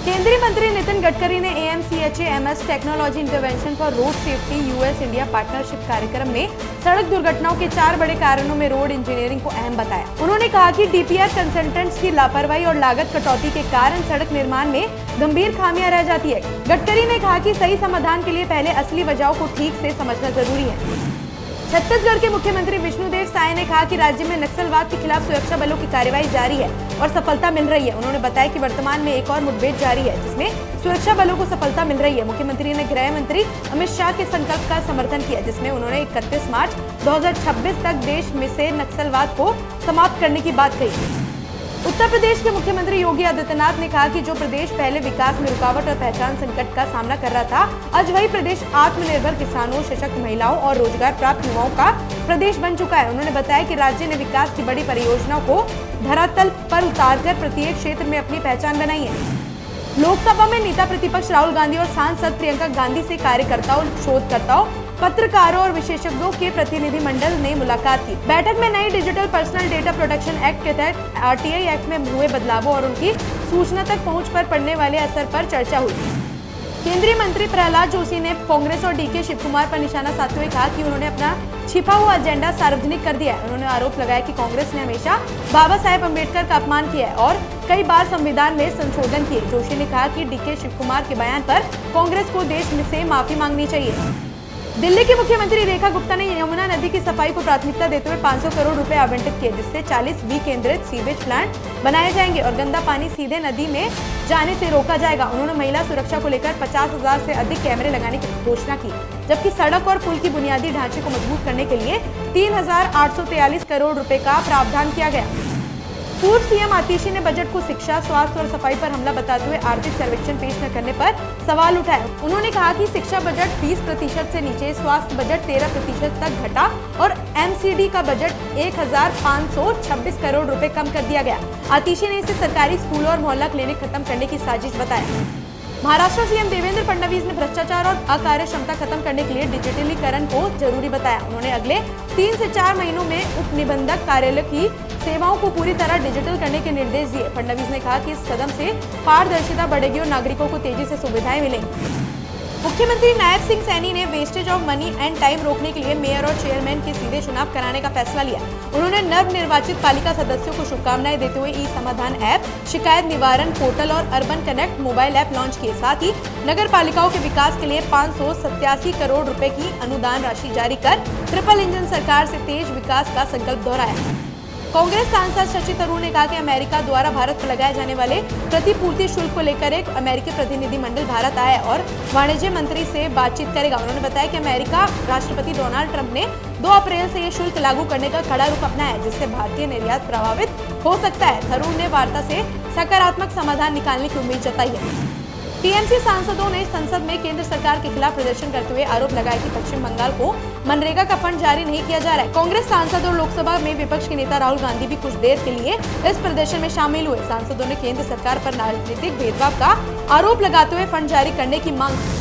केंद्रीय मंत्री नितिन गडकरी ने AMCHA-MS technology intervention for road safety US India partnership कार्यक्रम में सड़क दुर्घटनाओं के 4 बड़े कारणों में रोड इंजीनियरिंग को अहम बताया। उन्होंने कहा कि DPR कंसल्टेंट्स की लापरवाही और लागत कटौती के कारण सड़क निर्माण में गंभीर खामियां रह जाती है। गडकरी ने कहा कि सही समाधान के लिए पहले असली वजहों को ठीक से समझना जरूरी है। छत्तीसगढ़ के मुख्यमंत्री विष्णुदेव साय ने कहा कि राज्य में नक्सलवाद के खिलाफ सुरक्षा बलों की कार्रवाई जारी है और सफलता मिल रही है। उन्होंने बताया कि वर्तमान में एक और मुठभेड़ जारी है जिसमें सुरक्षा बलों को सफलता मिल रही है। मुख्यमंत्री ने गृह मंत्री अमित शाह के संकल्प का समर्थन किया जिसमें उन्होंने 31 मार्च 2026 तक देश में से नक्सलवाद को समाप्त करने की बात कही। उत्तर प्रदेश के मुख्यमंत्री योगी आदित्यनाथ ने कहा कि जो प्रदेश पहले विकास में रुकावट और पहचान संकट का सामना कर रहा था, आज वही प्रदेश आत्मनिर्भर किसानों, सशक्त महिलाओं और रोजगार प्राप्त युवाओं का प्रदेश बन चुका है। उन्होंने बताया कि राज्य ने विकास की बड़ी परियोजनाओं को धरातल पर उतारकर प्रत्येक क्षेत्र में अपनी पहचान बनाई है। लोकसभा में नेता प्रतिपक्ष राहुल गांधी और सांसद प्रियंका गांधी से कार्यकर्ताओं, शोधकर्ताओं, पत्रकारों और विशेषज्ञों के प्रतिनिधि मंडल ने मुलाकात की। बैठक में नई digital personal data protection act के तहत RTI एक्ट में हुए बदलावों और उनकी सूचना तक पहुंच पर पड़ने वाले असर पर चर्चा हुई। केंद्रीय मंत्री प्रहलाद जोशी ने कांग्रेस और DK शिवकुमार पर निशाना साधते हुए कहा कि उन्होंने अपना छिपा हुआ एजेंडा सार्वजनिक कर दिया है। उन्होंने आरोप लगाया कि कांग्रेस ने हमेशा बाबा साहेब अम्बेडकर का अपमान किया है और कई बार संविधान में संशोधन किए। जोशी ने कहा कि DK शिवकुमार के बयान पर कांग्रेस को देश से माफी मांगनी चाहिए। दिल्ली की मुख्यमंत्री रेखा गुप्ता ने यमुना नदी की सफाई को प्राथमिकता देते हुए 500 करोड़ रुपए आवंटित किए जिससे 40 विकेंद्रित सीवेज प्लांट बनाए जाएंगे और गंदा पानी सीधे नदी में जाने से रोका जाएगा। उन्होंने महिला सुरक्षा को लेकर 50,000 से अधिक कैमरे लगाने की घोषणा की, जबकि सड़क और पुल की बुनियादी ढांचे को मजबूत करने के लिए 3,843 करोड़ रुपए का प्रावधान किया गया। पूर्व CM आतिशी ने बजट को शिक्षा, स्वास्थ्य और सफाई पर हमला बताते हुए आर्थिक सर्वेक्षण पेश न करने पर सवाल उठाया। उन्होंने कहा कि शिक्षा बजट 20% से नीचे, स्वास्थ्य बजट 13% तक घटा और MCD का बजट 1,526 करोड़ रुपए कम कर दिया गया। आतिशी ने इसे सरकारी स्कूलों और मोहल्ला क्लिनिक खत्म करने की साजिश बताया। महाराष्ट्र CM देवेंद्र फडणवीस ने भ्रष्टाचार और अकार्य क्षमता खत्म करने के लिए डिजिटलीकरण को जरूरी बताया। उन्होंने अगले 3 से 4 महीनों में उप निबंधक कार्यालय की सेवाओं को पूरी तरह डिजिटल करने के निर्देश दिए। फडणवीस ने कहा कि इस कदम से पारदर्शिता बढ़ेगी और नागरिकों को तेजी से सुविधाएं मिलेंगी। मुख्यमंत्री नायब सिंह सैनी ने wastage of money and time रोकने के लिए मेयर और चेयरमैन के सीधे चुनाव कराने का फैसला लिया। उन्होंने नव निर्वाचित पालिका सदस्यों को शुभकामनाएं देते हुए ई-समाधान ऐप, शिकायत निवारण पोर्टल और urban connect mobile app launch किए। साथ ही नगर पालिकाओं के विकास के लिए 587 करोड़ रुपए की अनुदान राशि जारी कर ट्रिपल इंजन सरकार से तेज विकास का संकल्प दोहराया। कांग्रेस सांसद शशि थरूर ने कहा कि अमेरिका द्वारा भारत पर लगाए जाने वाले प्रतिपूर्ति शुल्क को लेकर एक अमेरिकी प्रतिनिधि मंडल भारत आया और वाणिज्य मंत्री से बातचीत करेगा। उन्होंने बताया कि अमेरिका राष्ट्रपति डोनाल्ड ट्रंप ने 2 अप्रैल से ये शुल्क लागू करने का कड़ा रुख अपनाया है जिससे भारतीय निर्यात प्रभावित हो सकता है। थरूर ने वार्ता से सकारात्मक समाधान निकालने की उम्मीद जताई है। TMC सांसदों ने संसद में केंद्र सरकार के खिलाफ प्रदर्शन करते हुए आरोप लगाया कि पश्चिम बंगाल को मनरेगा का फंड जारी नहीं किया जा रहा है। कांग्रेस सांसद और लोकसभा में विपक्ष के नेता राहुल गांधी भी कुछ देर के लिए इस प्रदर्शन में शामिल हुए। सांसदों ने केंद्र सरकार पर राजनीतिक भेदभाव का आरोप लगाते हुए फंड जारी करने की मांग की।